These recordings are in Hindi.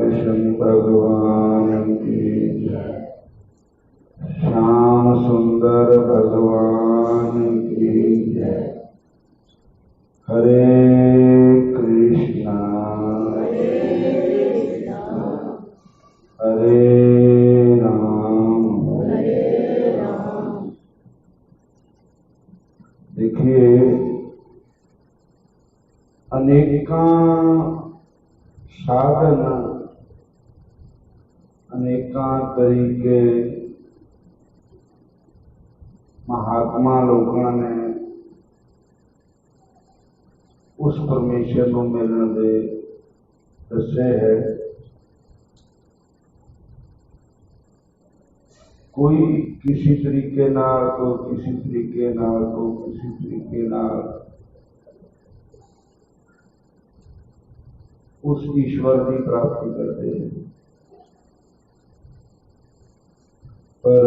कृष्ण भगवान की जय। श्याम सुंदर भगवान की जय। हरे कृष्णा हरे राम। देखिए, अनेका साधन, अनेका तरीके महात्मा लोगों ने उस परमेश्वर को मिलने दे दसे है। कोई किसी तरीके नाल, कोई किसी तरीके नाल, कोई किसी तरीके नाल उस ईश्वर की प्राप्ति करते हैं। पर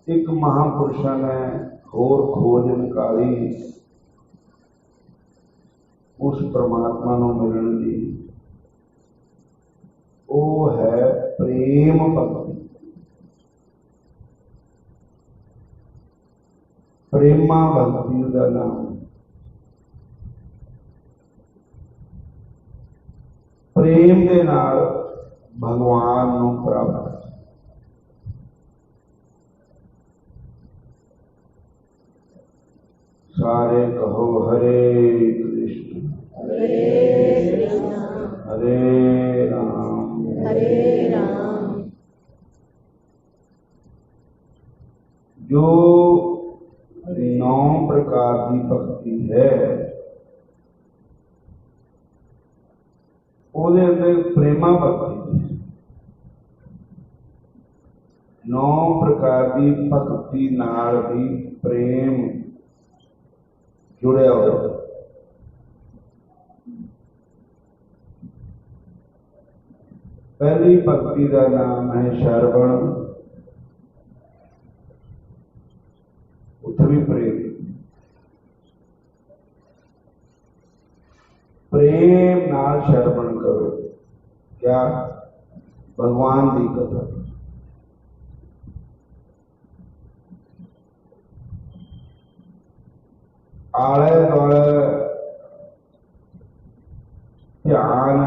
एक महापुरुषा ने होर खोज निकाली उस परमात्मा को मिलने की। वो है प्रेम भक्ति। प्रेमा भक्ति का नाम। प्रेम के नाल भगवान को प्राप्त। सारे कहो हरे कृष्ण हरे राम। जो 9 प्रकार की भक्ति है, ਉਹਦੇ अंदर प्रेमा भक्ति। 9 प्रकार की भक्ति नाल भी प्रेम जुड़िया हुआ। पहली भक्ति का नाम है श्रवण। उत्थे भी प्रेम। प्रेम नाल श्रवण करो। क्या? भगवान की कथा। आले दुआले ध्यान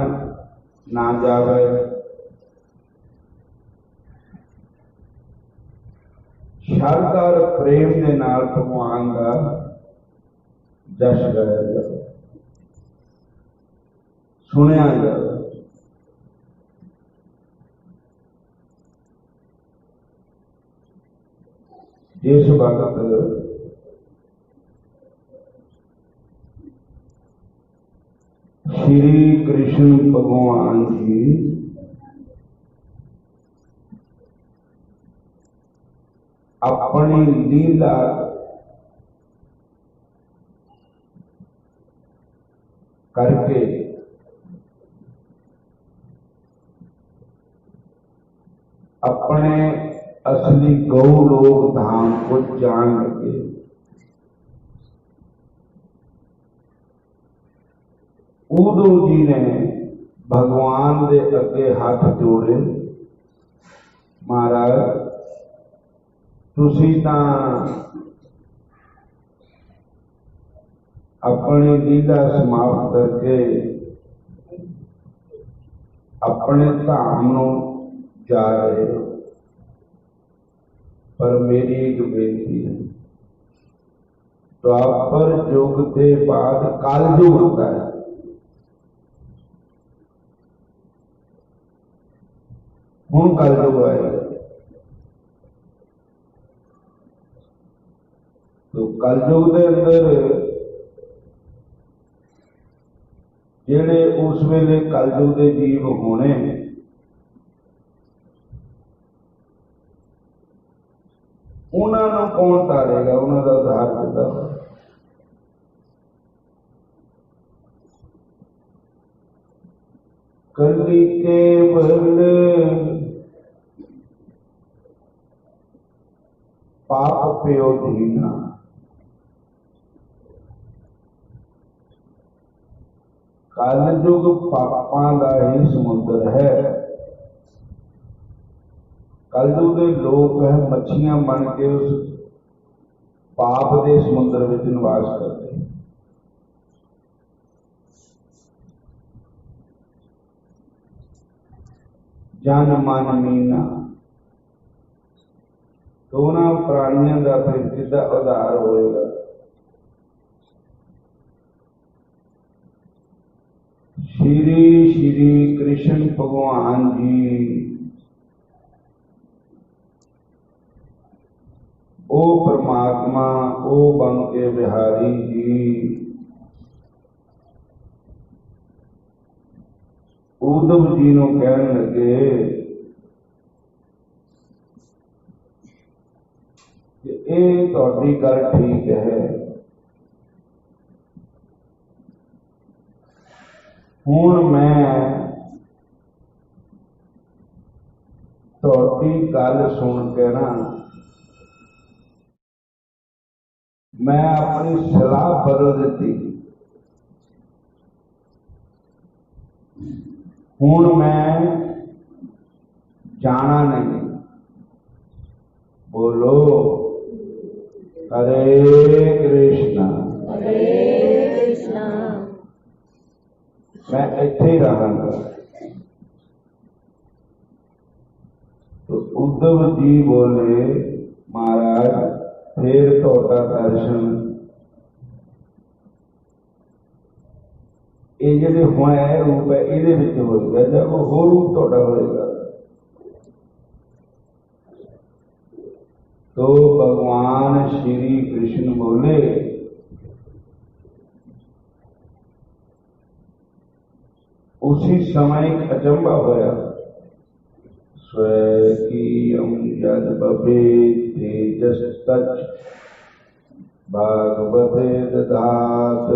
ना जावे। श्रद्धा और प्रेम के नाल भगवान का जश गाया जाए, सुनिया जाए। जिस वक्त श्री कृष्ण भगवान जी अपनी लीला करके अपने असली गौलोक धाम को जान लगे। उद्धव जी ने भगवान के अगे हाथ जोड़े, महाराज तुसी तां अपनी लीला समाप्त करके अपने धाम नूं जा रहे हो, पर मेरी एक बेनती है, द्वापर युग के बाद कलयुग होता है। हुण कलयुग आएगा, तो कलयुग के अंदर जेड़े उस वेले कलयुग के जीव होने, उन्होंने कौन तारेगा? उन्होंने उद्धार किया। कली केवल पाप प्यो दीना। कलयुग पापां दा ही समुद्र है। कलयुग के लोग है मच्छियां बन के उस पाप के समुद्र में निवास करते। जन मन मीना तो उन्होंने प्राणियों का फिर किदा उद्धार होएगा। श्री श्री कृष्ण भगवान जी ओ परमात्मा ओ बंके बिहारी जी उद्धव जी को कहन लगे कि ये तुहाडी गल ठीक है, हुण मैं तुहाडी गल सुन के ना मैं अपनी सलाह बदल दी। हुण मैं जाना नहीं। बोलो हरे कृष्णा मैं इत्थे ही रहांगा। तो उद्धव जी बोले महाराज फिर तुहाडा दर्शन ये जिहड़े हुण है रूप है इहदे विच होएगा जां कोई होर रूप तुहाडा होएगा। तो भगवान श्री कृष्ण बोले उसी समय एक अचंबा होया। स्वकीयं यद भवेत् तेजस्तच्च भागवते ददात।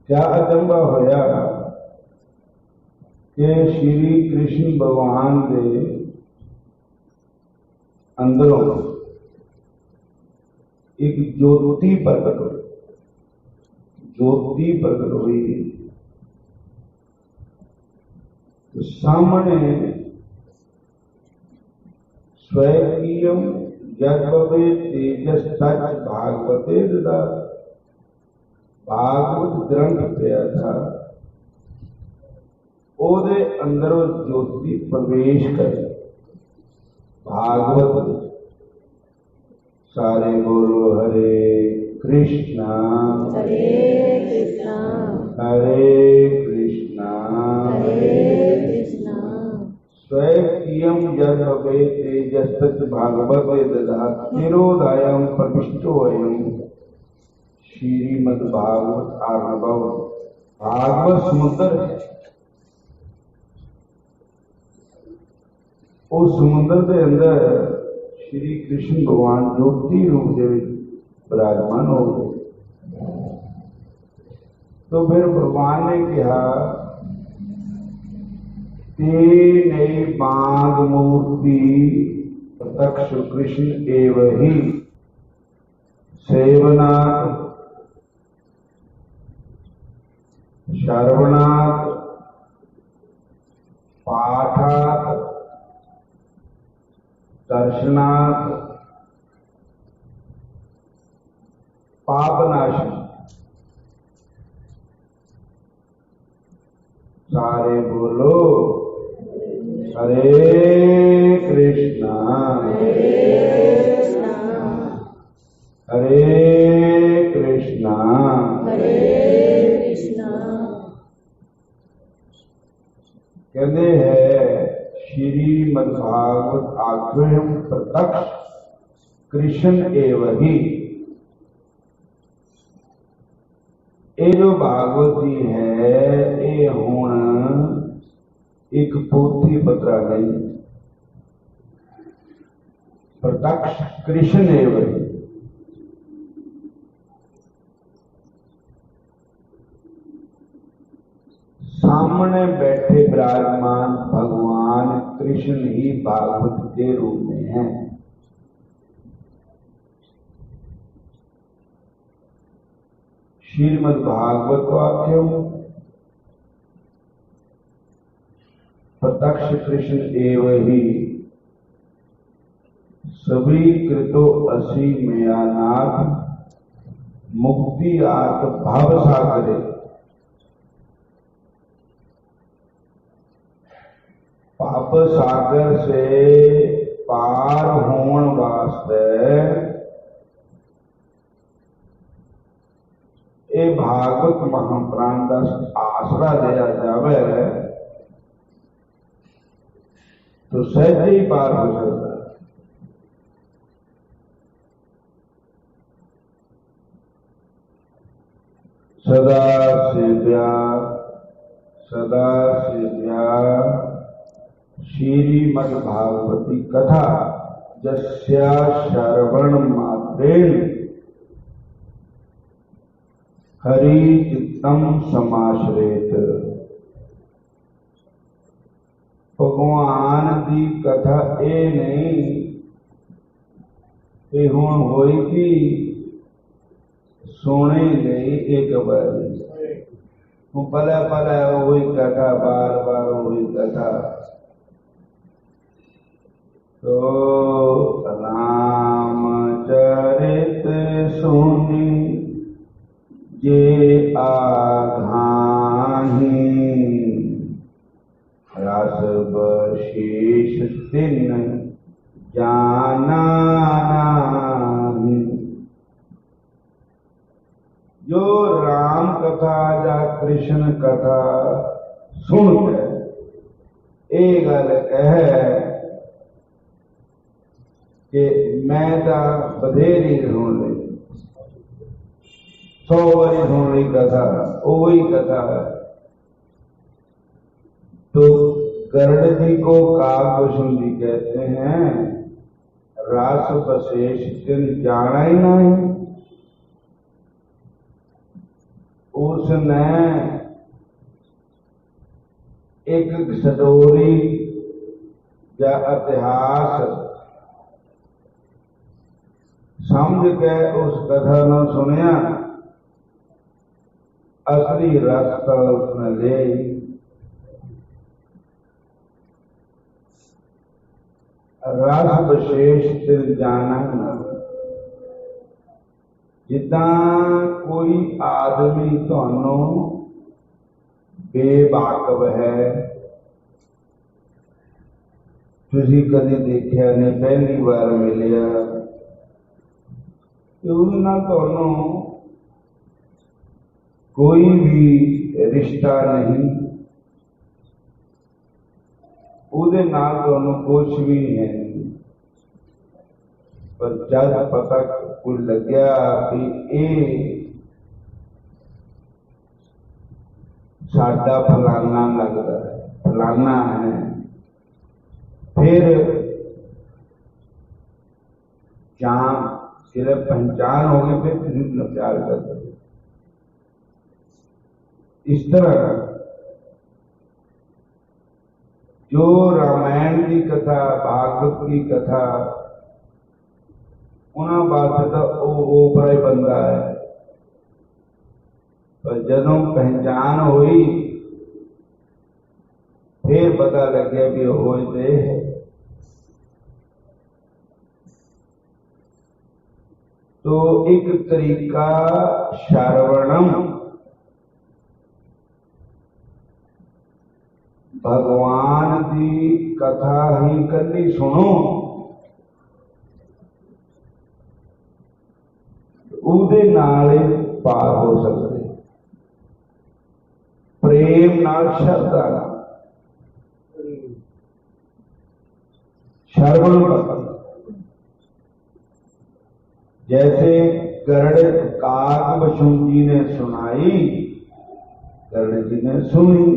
क्या अचंबा होया कि श्री कृष्ण भगवान के अंदरों एक ज्योति प्रकट हुई। ज्योति प्रकट हुई तो सामने स्वकीयम यद भवेत् तेजस्तच्च भागवते ददात। भागवत ग्रंथ पिया था ओदे अंदर ज्योति प्रवेश करे। भागवत सारे बोलो हरे कृष्णा हरे कृष्णा स्वकीयं यद भवेत् तेजस्तच्च भागवते ददात। तिरोधायं प्रविष्टोऽयं श्रीमद्भागवत आर्णव। भागवत समुद्र है। उस समुद्र के अंदर श्री कृष्ण भगवान ज्योति रूप से विराजमान हो गए। तो फिर भगवान ने कहा ते नई बांग मूर्ति प्रत्यक्ष कृष्ण एव ही सेवनात् श्रवणात् पाठात् दर्शनात् पापनाशन। सारे बोलो हरे कृष्णा हरे कृष्णा कहते हैं श्रीमद्भागवत आख्यम प्रत्यक्ष कृष्ण एव ही। ये जो भागवत जी है ये हुण एक पोथी पत्रा नहीं, प्रत्यक्ष कृष्ण एव ही। सामने बैठे विराजमान भगवान कृष्ण ही भागवत के रूप में हैं। श्रीमद्भागवत वाक्यम प्रत्यक्ष कृष्ण एव ही सभी कृतो असि मया नाथ मुक्ति आर्थ भाव सागरे। पाप सागर से पार होने वास्ते ये भागवत महाप्राण का आसरा लिया जावे तो सहज ही पार हो सकता है। सदा सेव्या श्रीमद्भागवती कथा जस्या श्रवण मात्रेण हरि चित्तम समाश्रित। भगवान की कथा ये नहीं कि हुण होएगी सुने गई एक बार पले पले वही कथा बार बार वही कथा। तो रामचरित सुनी जे आघाही रस बशेष दिन जाना नाही। जो राम कथा या कृष्ण कथा सुन के ये गल कह कि मैं तो बधेरी सुन ली 100 बारी सुन ली कथा वही कथा। तो गरुड़ जी को काकभुषुंडी कहते हैं। रास बशेष दिन जाना ही नहीं। उसने एक स्टोरी या इतिहास समझ के उस कथा को सुनिया असली रास्ता उसने ले। रस विशेष दिल जाना ना। जिदा कोई आदमी थानू बेवाकफ है तुसी कदी देखिया नहीं पहली बार मिलिया तो थानू कोई भी रिश्ता नहीं उहदे नाल थानू कुछ भी है। पर जब पता कुछ लग्या कि ये साडा फलाना लगता है फलाना है फिर जान सिर्फ पहचान हो गई फिर किसी प्यार करते। इस तरह जो रामायण की कथा भागवत की कथा उन्होंने वास्ते तो ओपरा ही बंदा है। पर जदों पहचान हुई फिर पता लगे भी होए थे। तो एक तरीका श्रवणम भगवान की कथा ही कली सुनो उहदे नाल पार हो सकते। प्रेम नाल श्रद्धा श्रवण जैसे गरुड़ काकभुषुंडी ने सुनाई गरुड़ जी ने सुनी।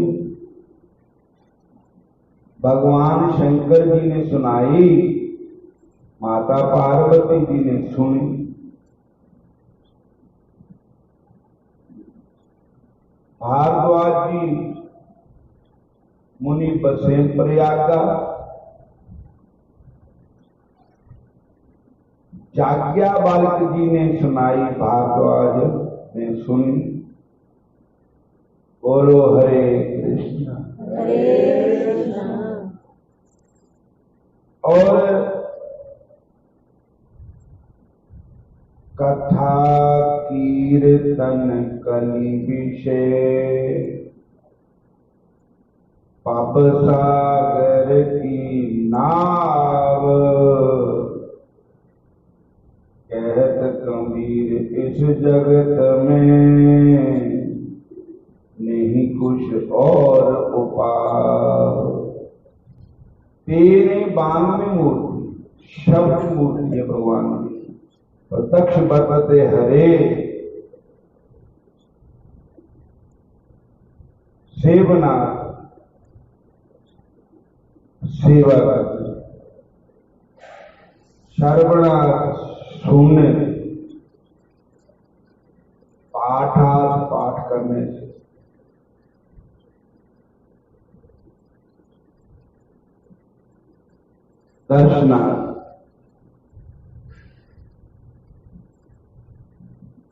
भगवान शंकर जी ने सुनाई माता पार्वती जी ने सुनी। भारद्वाज जी मुनि बसे प्रयागा जाज्ञा बालक जी ने सुनाई भारद्वाज ने सुनी। बोलो हरे कृष्ण। और कथा कीर्तन कलि विषय पाप सागर की नाव, कहत कबीर इस जगत में नहीं कुछ और उपाय। 93 मूर्ति शब्द मूर्ति है भगवान की। प्रत्यक्ष बरतते हरे सेवना सेवा करते, श्रवणा सुनने, पाठ करने से, दर्शना।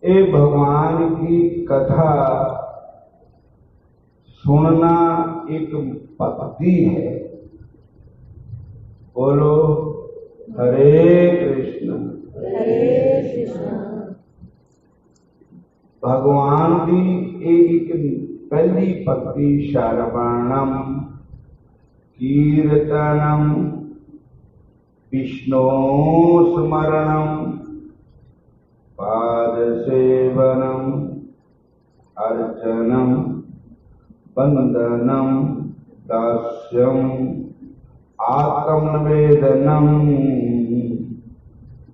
ये भगवान की कथा सुनना एक भक्ति है। बोलो हरे कृष्ण। भगवान की एक पहली भक्ति श्रवणम कीर्तनम विष्णु स्मरणम पाद सेवनम अर्चनम वंदनम दास्यम आत्मनिवेदनम।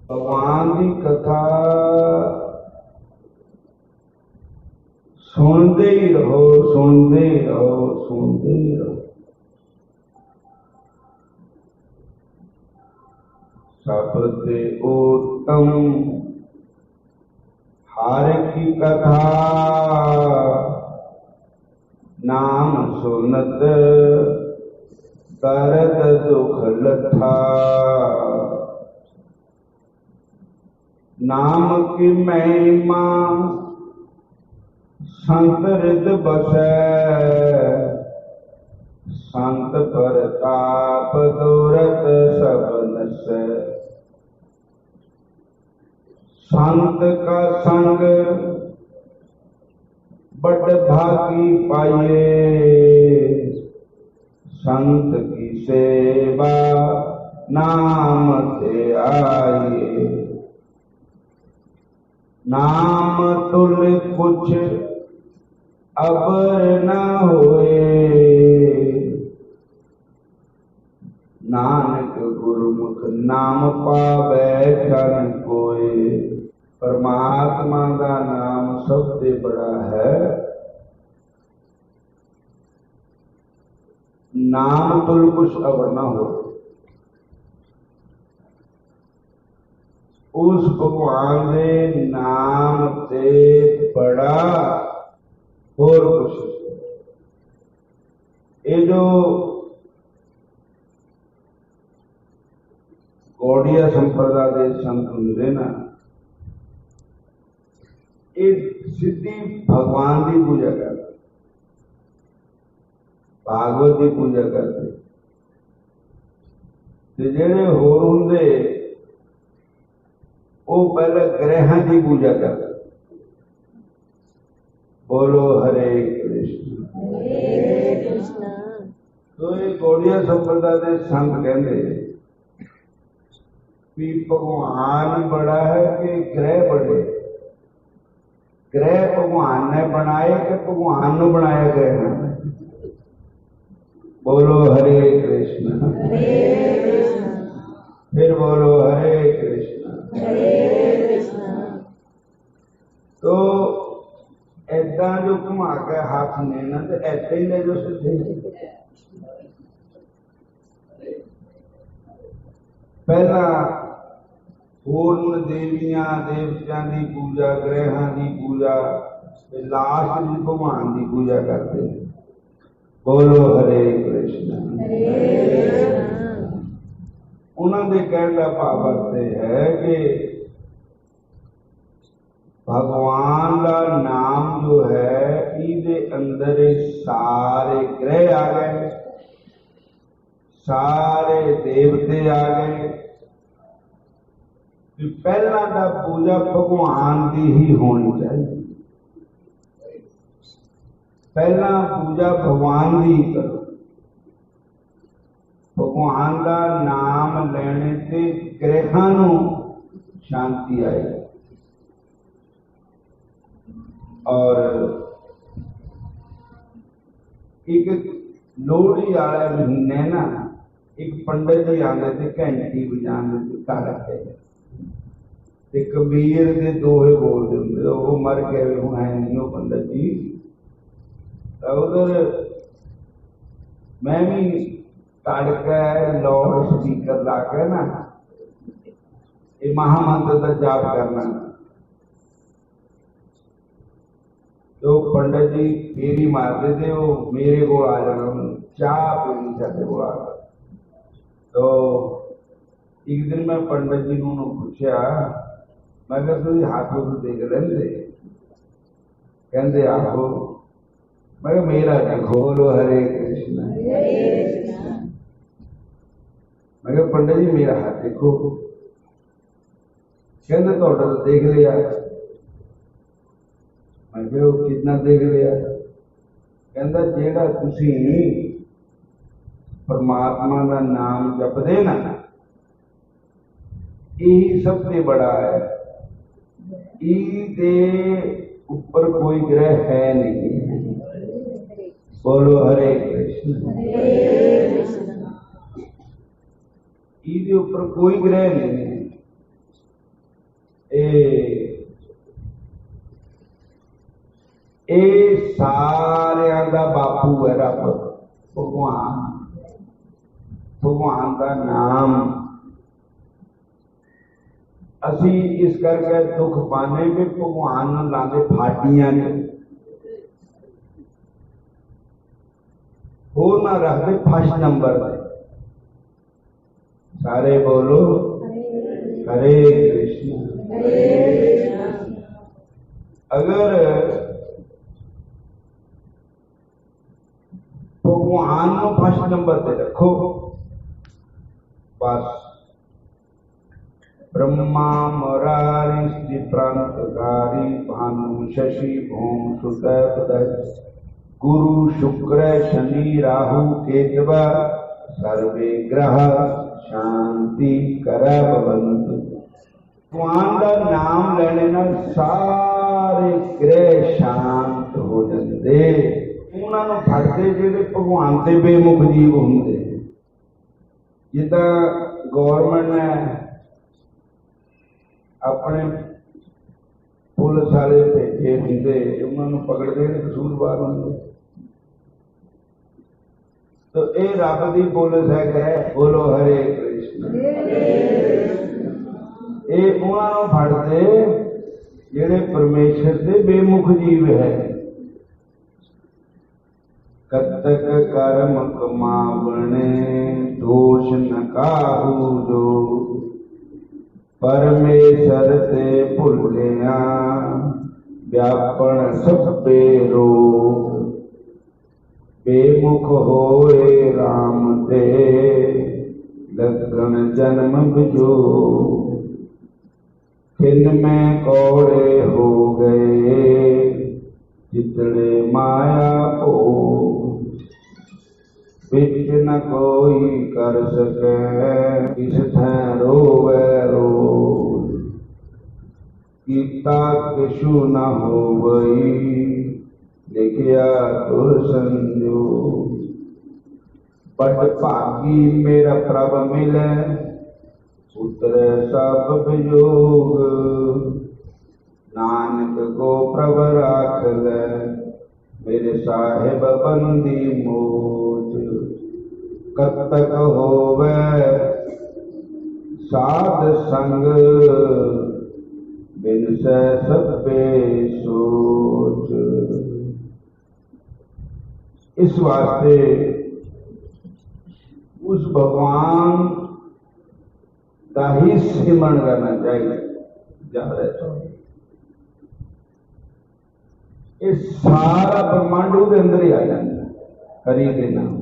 भगवान की कथा सुनते ही रहो, सुनते ही रहो, सुनते ही रहो। सबसे उत्तम हर की कथा नाम सुनत करत दुख लथा। नाम की महिमा संत हृद बसै, संत परताप दूरत सब नसै। संत का संग बड़ भागी पाइए, संत की सेवा नाम ते आइए। नाम तुल कुछ अबर न होए, नानक गुरुमुख नाम पावै जन कोय। परमात्मा का नाम सबसे बड़ा है। नाम तुल कुछ अबर न हो। उस भगवान ने नाम से बड़ा और कुछ। ये जो गौड़िया संप्रदाय के संत होंगे ना, ये सीधी भगवान की पूजा करते, भागवत की पूजा करते। जेड़े होर होंदे वो पहले ग्रहां की पूजा करते। बोलो हरे कृष्ण। तो ये गौड़िया संप्रदाय के संत कहते कि भगवान बड़ा है कि ग्रह बड़े। ग्रह भगवान ने बनाए कि भगवान ने बनाया ग्रह ने। बोलो हरे कृष्ण। फिर बोलो हरे कृष्ण। तो ऐसा जो घुमा के हाथ ने ना, तो ऐसे ही ने जो सीधे। पहला पूर्ण देवियां देवतियां की पूजा, ग्रहां की पूजा, लास्ट में भगवान की पूजा करते। बोलो हरे कृष्ण। उन्होंने कहने का भाव है कि भगवान का ਇਹਦੇ ਅੰਦਰ सारे ग्रह आ गए, सारे देवते आ गए। पहला दा पूजा भगवान की ही होनी चाहिए, पहला पूजा भगवान की करो। भगवान का नाम लेने से ग्रहां नूं शांति आए। और एक लोहड़ी वाले महीने ना एक पंडित जी आते थे, घंटी बजाने घर के ते कबीर के दोहे बोलते होंगे, वो मर गए हूँ है नहीं वो पंडित जी। उधर मैं भी तड़के लाउड स्पीकर ला के ना ये महामंत्र का जाप करना। तो पंडित जी फेरी मारते थे, वो मेरे को आ जाना, चाह पीनी साढ़े को आ। तो एक दिन मैं पंडित जी को पूछा, मैं क्या तुम हाथों को देख लेंगे? कहते आहो। मैं क्या मेरा देखो। बोलो हरे कृष्ण। मैं क्या पंडित जी मेरा हाथ देखो। कहते तो देख लिया। मैं क्या कितना देख लिया? कहता जेड़ा तुसी परमात्मा का नाम जपदे ना, यही सबसे बड़ा है। दे ऊपर कोई ग्रह है नहीं। बोलो हरे कृष्ण। दे ऊपर कोई ग्रह नहीं है। सारिया का बापू है रब भगवान। भगवान का नाम असी इस करके दुख पाने में भगवान लाते फाटियां ने, होर ना रखते फर्स्ट नंबर पे। सारे बोलो हरे कृष्ण। अगर भगवान को फर्स्ट नंबर पे रखो बस। ब्रह्मा मुरारी प्रांतकारी भानु शशि भूम सुत गुरु शुक्र शनि राहु केतव सर्वे ग्रह शांति करवंतु। भगवान का नाम लेने ना सारे ग्रह शांत हो जाते। उन्होंने फटते जेडे भगवान से बेमुख जीव होंगे। जिदा गौरमेंट ने अपने पुलिस वाले भेजे होंगे, उन्होंने पकड़ते कसूरवार होंगे। तो ये रब की पुलिस है। बोलो हरे कृष्ण। ये उन्होंने फटते जेडे परमेश्वर से बेमुख जीव है। कतक कर्म कमावने दोष न काहू जो, परमेश्वर ते भुलिया व्यापन सब पेरो। बेमुख होए राम ते लगन जन्म बिजो, खिन में कौड़े हो गए जितने माया को। बिच न कोई कर सके इस रोवे रोज, गीता किशु न हो गई लिखिया तुर संजो। बट भागी मेरा प्रभ मिले उतरे सब वियोग, नानक को प्रभ राख ले मेरे साहिब बंदी मोज। कतक होवे साध संग बिन से सबे सोच। इस वास्ते उस भगवान का ही सिमरण करना चाहिए। ज्यादा ये सारा ब्रह्मांड उसके अंदर ही आ जाता हरि के नाम।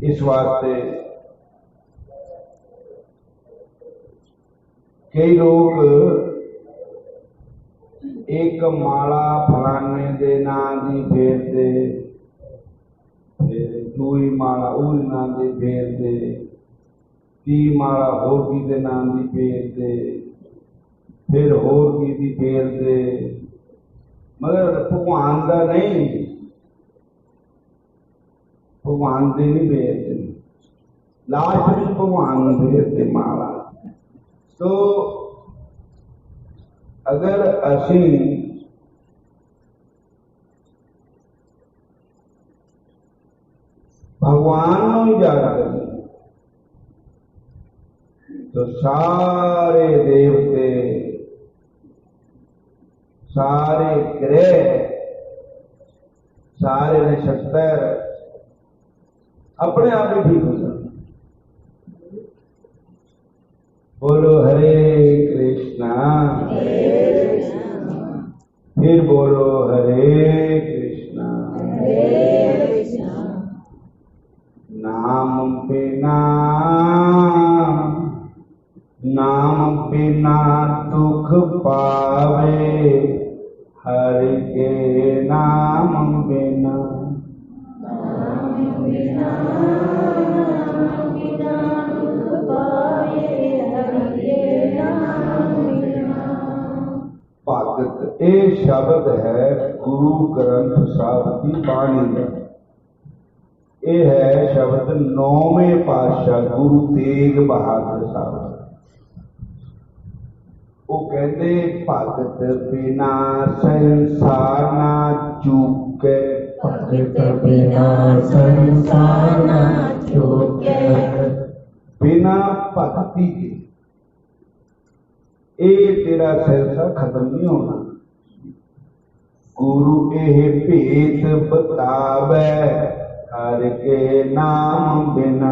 इस वास्ते कई लोग एक माला फलाने दे नाम की फेरते, दूई माला उस नाम की फेरते, ती माला होर की दे नाम की फेरते, फिर होर की फेरते, मगर भगवान का नहीं, भगवान से नहीं फेरते, लास्ट में भगवान फेरते माला। तो अगर असी भगवान को याद करें तो सारे देवते, सारे ग्रह, सारे नक्षत्र अपने आप ही ठीक हो जाते। बोलो हरे कृष्णा, फिर बोलो हरे कृष्णा। नाम बिना, नाम बिना दुख पावे, हरि के नाम बिना। भगत ये शब्द है गुरु ग्रंथ साहब की बाणी का। ये है शब्द 9वें पातशाह गुरु तेग बहादुर साहब। वो कहते भगत बिना संसार ना चूके, भगत बिना संसार ना चूके। बिना भक्ति के ये तेरा सिलसिला खत्म नहीं होना। गुरु ये भेद बतावे, हर के नाम बिना।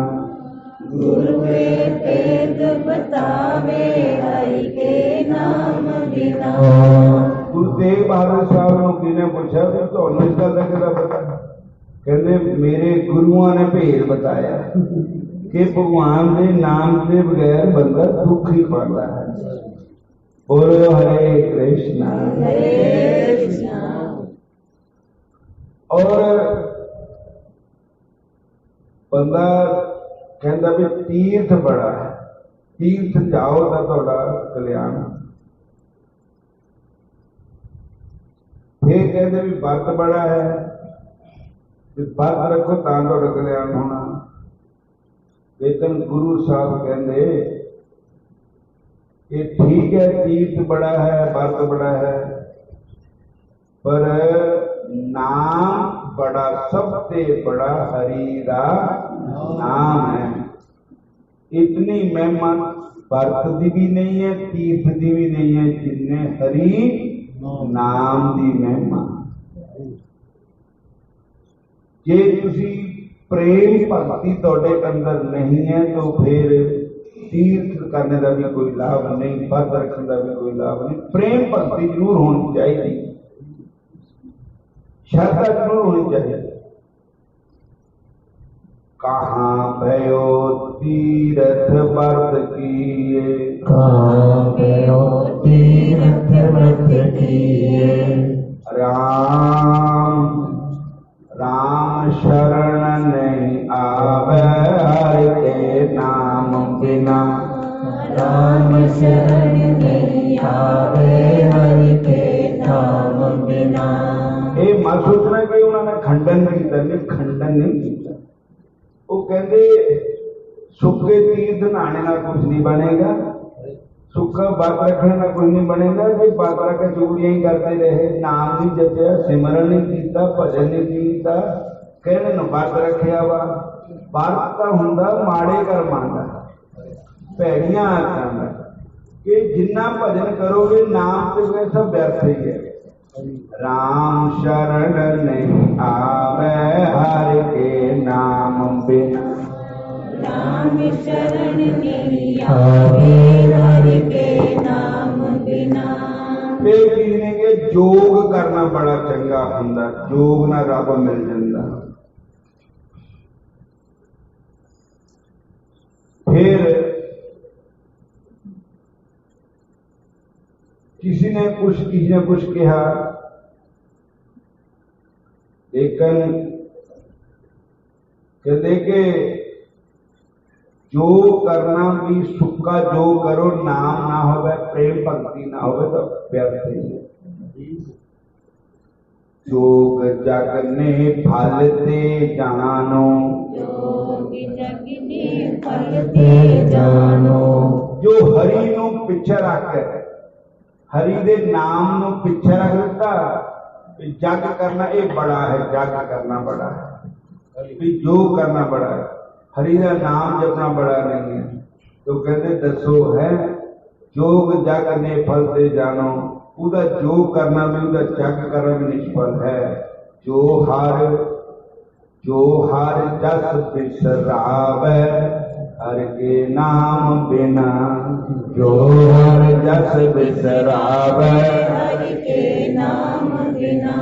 गुरु के भेद बतावे, हरि के नाम बिना। गुरु तेग बहादुर साहब ने किने पूछा भी तो इस गल का किदा पता? कहते मेरे गुरुओं ने भेद बताया कि भगवान के नाम के बगैर बंदा दुख ही पाता है। बोलो हरे कृष्णा, हरे कृष्णा। और बंदा कहता भी तीर्थ बड़ा है, तीर्थ जाओ तो थोड़ा कल्याण। फिर कहते भी व्रत बड़ा है, व्रत रखो तो थोड़ा कल्याण होना। लेकिन गुरु साहब कहते ये ठीक है तीर्थ बड़ा है, व्रत बड़ा है, पर नाम बड़ा, सबसे बड़ा हरि का नाम है। इतनी महिमा व्रत दी भी नहीं है, तीर्थ दी भी नहीं है, जिन्ने हरि नाम दी महिमा। जे तुसी प्रेम भक्ति तोड़े अंदर नहीं है तो फिर तीर्थ करने का भी कोई लाभ नहीं, व्रत रखने का भी कोई लाभ नहीं। प्रेम भक्ति जरूर होनी चाहिए, श्रद्धा जरूर होनी चाहिए। कहाँ भयो तीर्थ व्रत किए, कहाँ भयो तीर्थ व्रत किए। राम राम शरण नहीं आवे, हरि के नाम बिना। राम शरण नहीं आवे, हरि के नाम बिना। ये मत सोचना कि उन्होंने खंडन किया, नहीं खंडन नहीं किया। वो कहते सुखे तीर्थ नहाने ना कुछ नहीं बनेगा, सुखा व्रत रखने ना कुछ नहीं बनेगा। कि व्रत रख के चुगलियां ही करते रहे, नाम नहीं जपया, सिमरन नहीं किया, भजन नहीं किया, कहने न व्रत रखिया वा। व्रत तो हुंदा माड़े कर्मां दा, भैड़ियां आदतां दा, कि जिन्ना भजन करोगे नाम ते वे सब व्यर्थ ही है। राम शरण नहीं आवे, हरि के नाम बिना। राम शरण नहीं आवे, हरि के नाम जोग करना बड़ा चंगा हुंदा, जोग ना रब मिल जाता। फिर किसी ने कुछ कहा, लेकिन कहते कि जो करना भी सुक्का जो करो, नाम ना होवे, प्रेम भक्ति ना होवे तो व्यर्थ ही है। जोग जगने फल ते जानो, जोग जगने फल ते जानो। जो हरि नू पिछे रख, हरि दे नाम नू पिछे रख दिता, जग करना ये बड़ा है, जग करना बड़ा है, जो करना बड़ा है, हरि का नाम जपना बड़ा नहीं है। तो कहते दसो है, जोग जग ने फल ते जानो, उदा जो करना भी, उदा जग करना भी निष्फल है। जो हर जस बिसरावे, हर के नाम बिना, जो हर जस बिसरावे, हर के नाम बिना।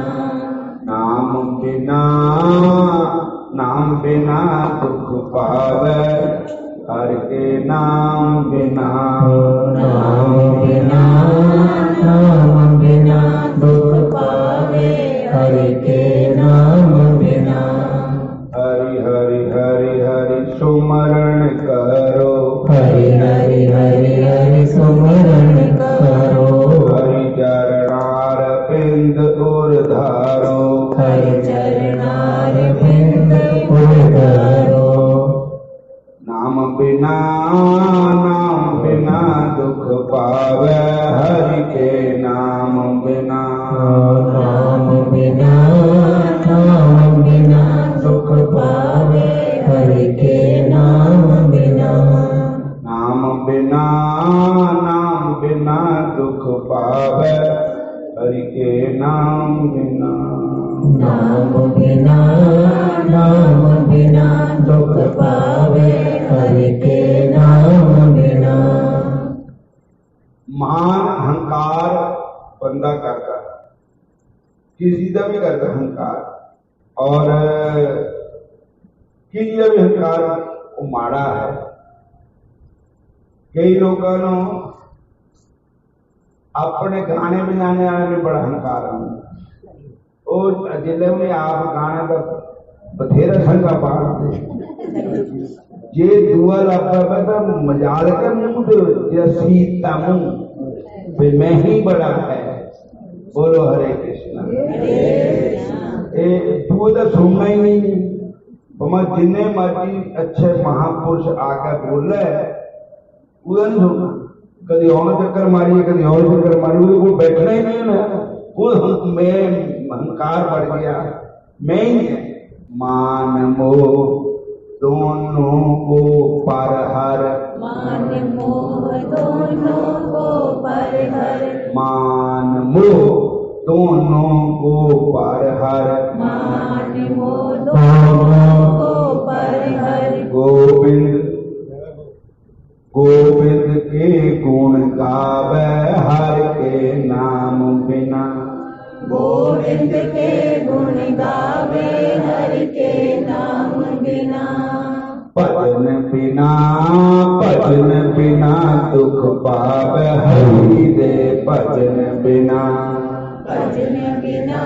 नाम बिना दुख पावे, हर के नाम बिना। नाम बिना दुख पावे, हर के नाम बिना। हरि हरि हरि हरि सुमरण करो, हरि हरि हरि हरि सुमरण करो। हरि चरणार बिंद उर्धारो, हरि चरणार बिंद उर्धारो। नाम बिना दुख पावे, हरि के नाम बिना। नाम बिना दुख पावे, हरि के नाम बिना। नाम बिना दुख पावे, हरि के नाम बिना। नाम बिना दुख पावे, हरि के नाम बिना। मान अहंकार बंदा करता है, किसी का भी करता अहंकार, और किसी का भी अहंकार वो माड़ा है। कई लोगों को अपने गाने बजाने वाले में बड़ा अहंकार है, जिले में आप गाने का बथेरा संगा पाते, जे दुआ लगता तो मजाल का मुंह सीता मुंह मैं ही बड़ा है। बोलो हरे कृष्णा। तू तो सुनना ही नहीं, जिन्ने मर्जी अच्छे महापुरुष आकर बोल रहे पूरा नहीं सुनना। कभी और चक्कर मारिए, कभी और चक्कर मारिए, वो बैठना ही नहीं है। वो मैं अहंकार बढ़ गया, मैं ही है। मान मोह दोनों को पर हर, मान मोह दोनों को पर हर। मान मोह दोनों को पर हर, मान मोह दोनों को पर हर। गोविंद के गुण गावे, हर के नाम बिना। गोविंद के गुण गावे, हरि के नाम बिना। भजन बिना दुख पावे, हरि दे भजन बिना। भजन बिना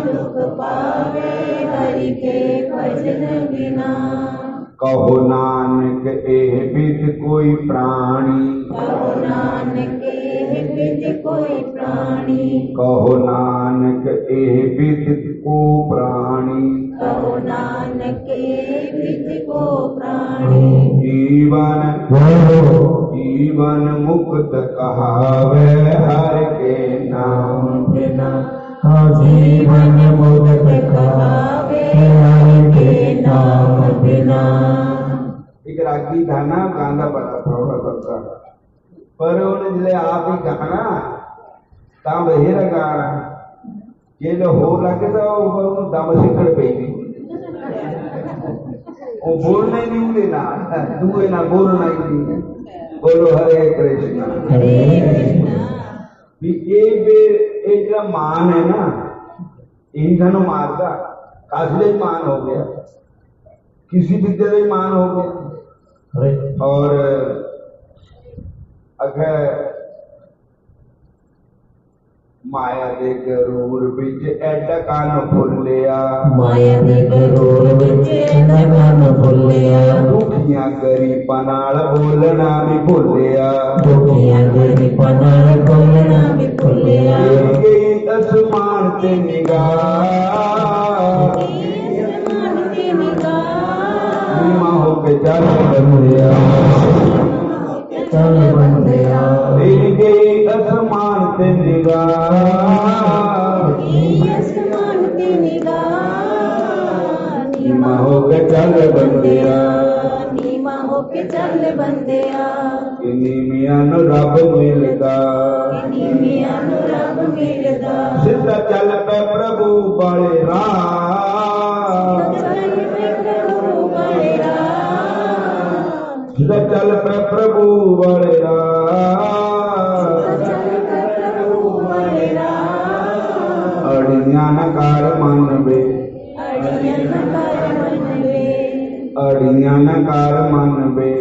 दुख पावे, हरि के भजन बिना। कहो नानक एह विध कोई प्राणी, कहो नानक एह विध कोई प्राणी। कहो नानक एह विध को प्राणी, कहो नानक एह विध को प्राणी। जीवन मुक्त कहावे, हर के नाम बिना। जीवन मुक्त कहावे, हरि के नाम बिना। एक रागी गाना गांदा पड़ा थोड़ा सबका, पर उन्हें जिले आप ही गाना तां बहेरा गाना जे लो हो लगे तो वो दम सिकड़ पे वो बोलने नहीं देना, दुए ना बोलना ही नहीं। बोलो हरे कृष्णा। हरे कृष्णा। भी ये जो मान है ना, यही सानू मारता। कासले मान हो गया, किसी विद्या का मान हो गया। और अगर माया दे गरूर बिच एडा कान फुलिया, माया दे गरूर बिच एडा कान फुलिया, दुखियां गरीबां नाल बोलना भी भुलिया, दुखियां गरीबां नाल बोलना भी भुलिया। गई आसमान ते निगाह, नीमा होके चल बंदिया, चल बंदिया। तेरी गई आसमान ते निगाह, आसमान ते निगाह, नीमा होके चल बंदिया, नीमा होके चल बंदिया। नीमियां नूं रब मिलदा, नीमियां नूं रब मिलदा। सीधा चल पे प्रभु वाले राह, सीधा चल पे प्रभु वाले अड़ियां न कर मन वे, अड़ियां न कर मन वे,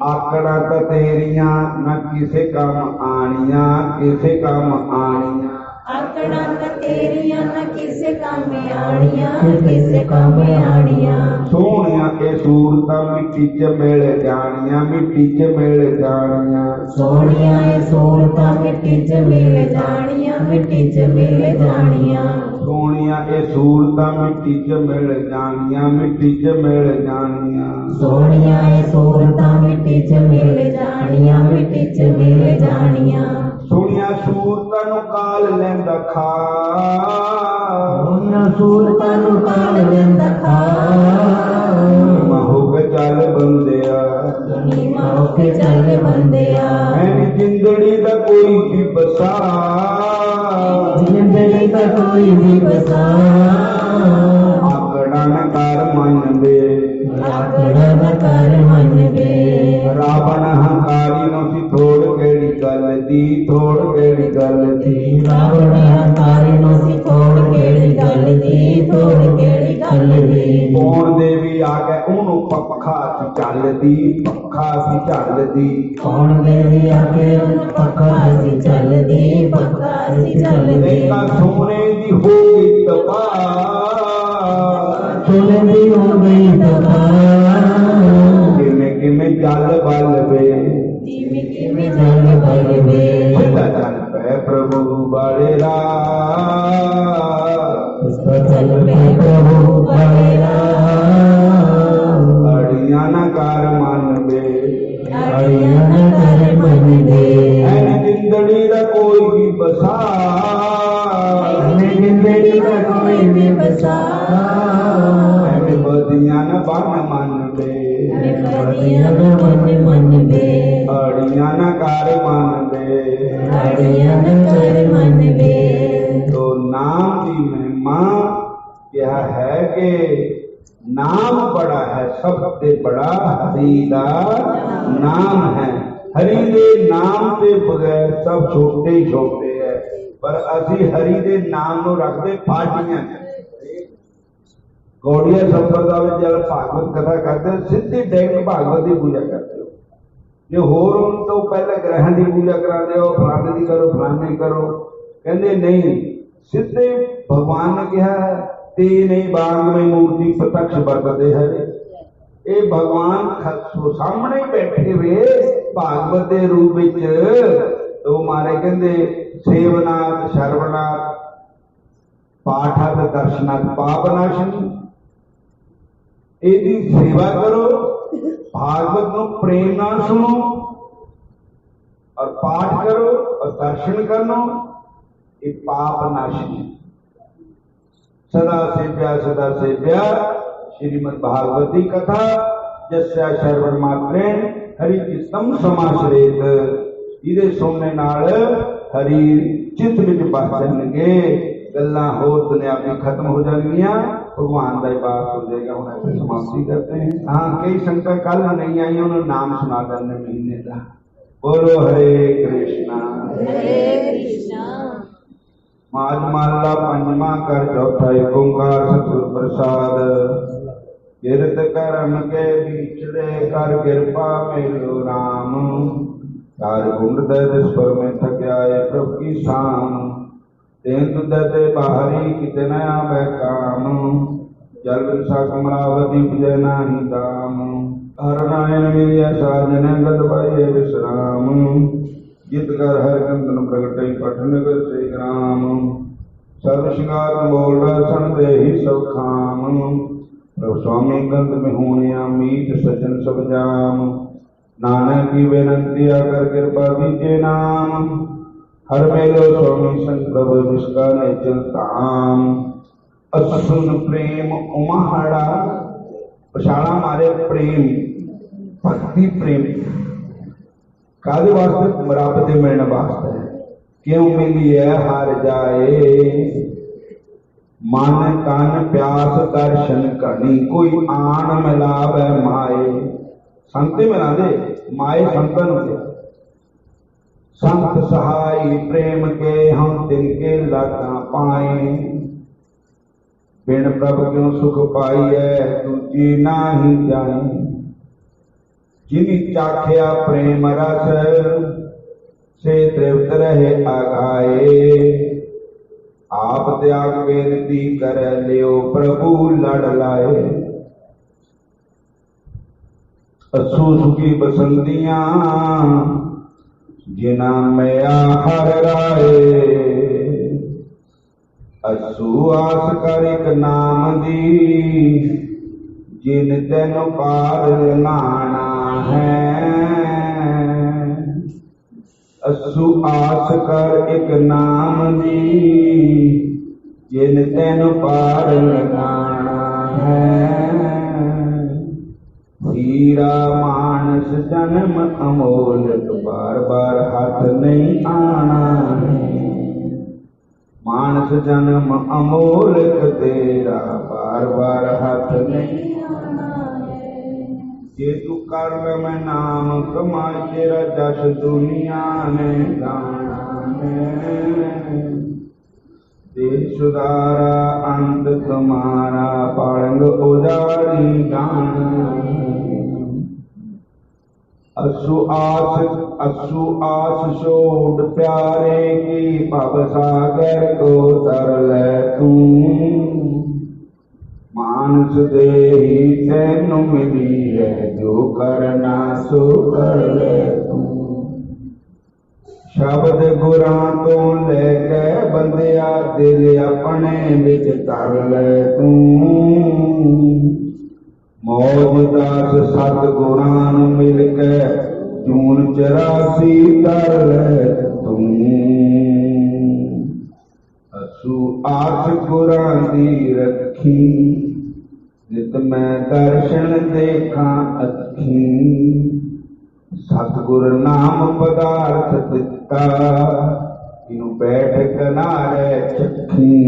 आकड़ा तो तेरिया न किसे काम आनिया, किसे काम आनिया। आकड़ा तो तेरिया न किसे काम आनिया, किसे काम आनिया। सोहनिया के सूरतां मिट्टी च मिल जानिया, मिट्टी च मिल जानिया। सोहनिया के सूरतां मिट्टी च मिल जानिया, मिट्टी च मिल जानिया। सोहनिया के सूरतां मिट्टी च मिल जानिया, मिट्टी च मिल जानिया। सोहनिया के सूरतां मिट्टी च मिल जानिया, मिट्टी च मिल जानिया। सोहनिया सूरतां नूं काल लैंदा खा, सोहनिया सूरतां नूं काल लैंदा खा। नीमा होके चल बंदिया, नीमा होके चल बंदिया। मैंने जिंदड़ी दा कोई भी बसा, जिंदड़ी दा कोई भी बसा। आकड़ा न कर मन वे, आकड़ा न कर मन वे। रावण हंकारी नूं सी थोड़ केड़ी गल दी, थोड़ केड़ी गल दी। रावण हंकारी नूं सी थोड़ केड़ी गल दी, थोड़ केड़ी गल दी। कौन देवी आ गए ओनू पक्खा सी चलदी, पक्खा सी चलदी। कौन देवी आके पक्खा सी चलदी, पक्खा सी चलदी। देखा सोने दी हो गई तबाह, सोने दी हो गई तबाह। किमें किमें जल बल वे, किमें किमें जल बल वे। सीधा चल पे प्रभु वाले राह, चल पे प्रभु वाले राह। अड़ियां न कर मन वे, अड़ियां न कर मन वे। ऐन जिंदड़ी दा कोई भी बसा, जिंदड़ी दा कोई भी बसा। ऐन बदियां न बन मन वे, बदियां न बन मन वे। अड़ियां न कर मन वे, अड़ियां न कर मन वे। तो नाम की महिमा यह है कि नाम बड़ा है, सबसे बड़ा हरि दा नाम है। हरि दे नाम के बगैर सब छोटे ही छोटे है, पर असी हरि दे नाम को रखते पार्टियां। गौड़िया संप्रदाय में जब भागवत कथा करते सीधी डायरेक्ट भागवत की पूजा करते हो। जो होर उन तो पहले ग्रहण की पूजा कराते हो, फलाने की करो फलाने करो, कहते नहीं सीधे भगवान ने कहा ते नहीं बांग में मूर्ति प्रत्यक्ष बरतते है। ये भगवान सामने बैठे हुए भागवत के रूप में तो मारे कहते सेवनाथ शर्वनाथ पाठात दर्शनाथ पापनाशनी। यदि सेवा करो, भागवत को प्रेम नाल सुनो और पाठ करो और दर्शन करनो, ये पाप नाशनी। सदा सेव्या श्रीमद् भागवती कथा जस्या श्रवण मात्रेण हरि चित्तम समाश्रेत। इहदे सुनने नाल हरि चित्त विच बस जाणगे, गल्लां होर दुनियावी खत्म हो जाएंगियां, भगवान का वास हो जाएगा। हम ऐसे समाप्ति करते हैं। हाँ, कई संगत कल नहीं आई, उन्होंने नाम सुना देने महीने का। बोलो हरे कृष्णा। माज माला पंचमा कर चौथा एक ओंकार सतगुर प्रसाद। किरत करम के बिछड़े कर कृपा मेलो राम। चार गुण दस पर में थक आए प्रभु की शाम। तेंदु दते बाहरी कितना वह काम। जल सा कमलावती विजय नाही दाम। हर नारायण मिलिया साजन गद पाए विश्राम। जित कर हर कंदन प्रगटे पठन कर से ग्राम। सर्व श्रृंगार बोल सन दे ही सब खाम। प्रभु स्वामी कंद में होनिया मीत सजन सब जाम। नानक की बेनंती आकर कृपा दीजिए नाम। हर मेलो स्वामी संत प्रभु जिसका ने चलताम। असुन प्रेम उमाड़ा पछाड़ा मारे प्रेम भक्ति प्रेम कादे वास्ते रब दे मिलने वास्ते क्यों मिली है हार जाए। मन तन प्यास दर्शन करनी कोई आन मिलाव माए। संते मिला दे माए संतन के संत सहाय प्रेम के हम तिनके लागा पाए। बिन प्रभु क्यों सुख पाइए दूजी नाही जाए। जिनी चाख्या प्रेम रस से तृप्त रहे आगाए। आप त्याग बेनती कर लियो प्रभु लड़ लाए। असु सुखी बसंतियां जिना मैया हर राए। असु आस कर एक नाम दी जिन तेन पार नाना है। असु आस कर एक नाम दी जिन तेन पार नाना है। हीरा मानस जन्म अमोलक बार बार हाथ नहीं आना है। मानस जन्म अमोलक तेरा बार बार हाथ नहीं आना है। ये तू कर में नाम कमाए तेरा जस दुनिया ने जाना है। देश सुधारा अंत तुम्हारा पारंग उजारी गाना। असु आस छोड़ प्यारे की भव सागर को तर ले तू। मानस दे ही तेनु मिली है जो करना सो कर ले तू। शब्द गुरां तो लेके बंदिया दिल अपने विच कर ले तू। मौज दास सतगुरां मिल के जून 84 कर ले तू। असु आस गुरां दी रखी नित मैं दर्शन देखा अखी। सतगुर नाम पदार्थ दिता इनु बैठ कनारे चखी।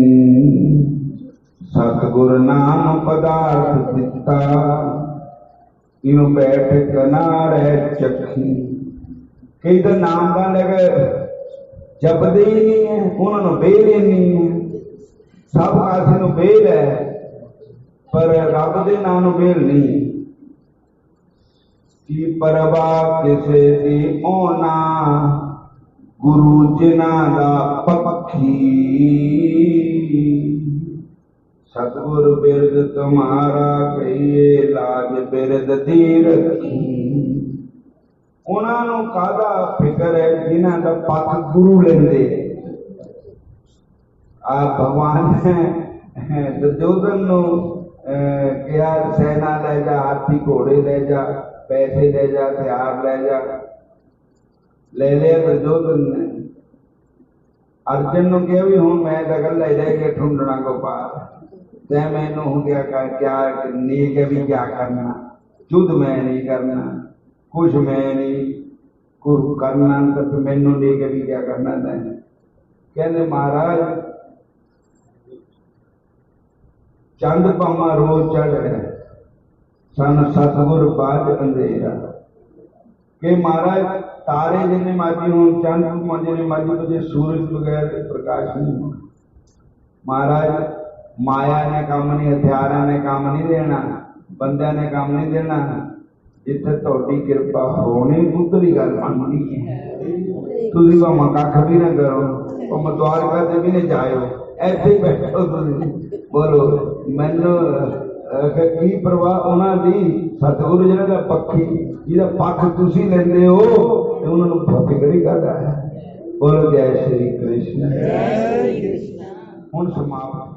सतगुर नाम पदार्थ दिता इनु बैठ कनारे चखी। कई तो नाम का लगे जपदे ही नहीं है उन्होंने बेल ही नहीं है। सब पासे बेल है पर रब दे नाम बेल नहीं। की परवाह किसे दी ओना गुरु जिना दा पखी। सतगुर बिरद तुम्हारा कहिए लाज बिरद दी रखी। उन्होंने कादा फिक्र है जिन्हों का पथ गुरु लेंदे। आ भगवान ने दुर्योधन नु कहा सेना ले जा हाथी घोड़े ले जा पैसे ले जा हथियार ले जा। ले लिया दुर्योधन ने। अर्जुन ने कहा भी हूं मैं तो गल ले के ढूंढना गोपाल तै मैनू हो गया क्या नीक है भी क्या करना। युद्ध मैं नहीं करना कुछ मैं नहीं कुछ करना तो मैनू नीक भी क्या करना तै। कहते महाराज चंद पामा रोज चढ़ रहा सन सतगुर बाज अंधेरा। कि महाराज तारे जिन्ने मर्जी हो, चंद्रमा जिन्ने मर्जी हो, जे सूरज बगैर प्रकाश नहीं होना। महाराज माया ने काम नहीं, हथियार ने काम नहीं देना, बंदे ने काम नहीं देना। जिथे तुहाडी कृपा होनी उधर ही गल बननी है। तुसीं भावें कख भी ना करो, भावें द्वारका ते भी नहीं जाओ, ऐसे ही बैठो तुसीं बोलो मैनू की परवाह उन्हां दी। सतगुरु जिहड़ा पक्षी जिहदा पक्ष तुसीं लैंदे हो ते उन्हां नूं फिक्र ही करदा है। बोलो जय श्री कृष्ण। हुण समाप्त।